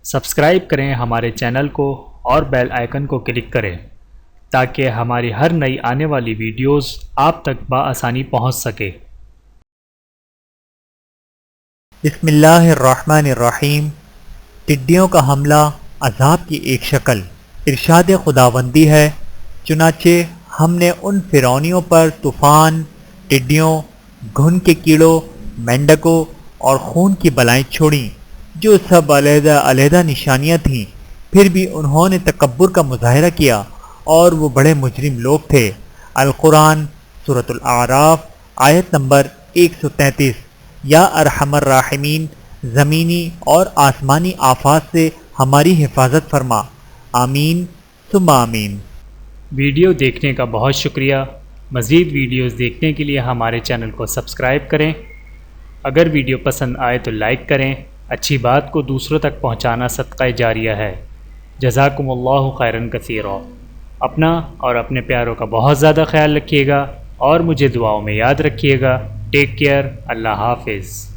Subscribe کریں ہمارے channel کو اور بیل آئیکن کو کلک کریں تاکہ ہماری ہر نئی آنے والی ویڈیوز آپ تک بآسانی پہنچ سکے۔ بسم اللہ الرحمن الرحیم۔ ٹڈیوں کا حملہ عذاب کی ایک شکل۔ ارشاد خداوندی ہے، چنانچہ ہم نے ان فرعونیوں پر طوفان، ٹڈیوں، گھن کے کیڑوں، مینڈکوں اور خون کی بلائیں چھوڑیں جو سب علیحدہ علیحدہ نشانیاں تھیں، پھر بھی انہوں نے تکبر کا مظاہرہ کیا اور وہ بڑے مجرم لوگ تھے۔ القرآن سورۃ الاعراف آیت نمبر 133۔ یا ارحم الراحمین، زمینی اور آسمانی آفات سے ہماری حفاظت فرما، آمین ثم آمین۔ ویڈیو دیکھنے کا بہت شکریہ۔ مزید ویڈیوز دیکھنے کے لیے ہمارے چینل کو سبسکرائب کریں۔ اگر ویڈیو پسند آئے تو لائک کریں۔ اچھی بات کو دوسروں تک پہنچانا صدقہ جاریہ ہے۔ جزاکم اللہ خیرا کثیرا۔ اپنا اور اپنے پیاروں کا بہت زیادہ خیال رکھیے گا اور مجھے دعاؤں میں یاد رکھیے گا۔ Take care. اللہ حافظ۔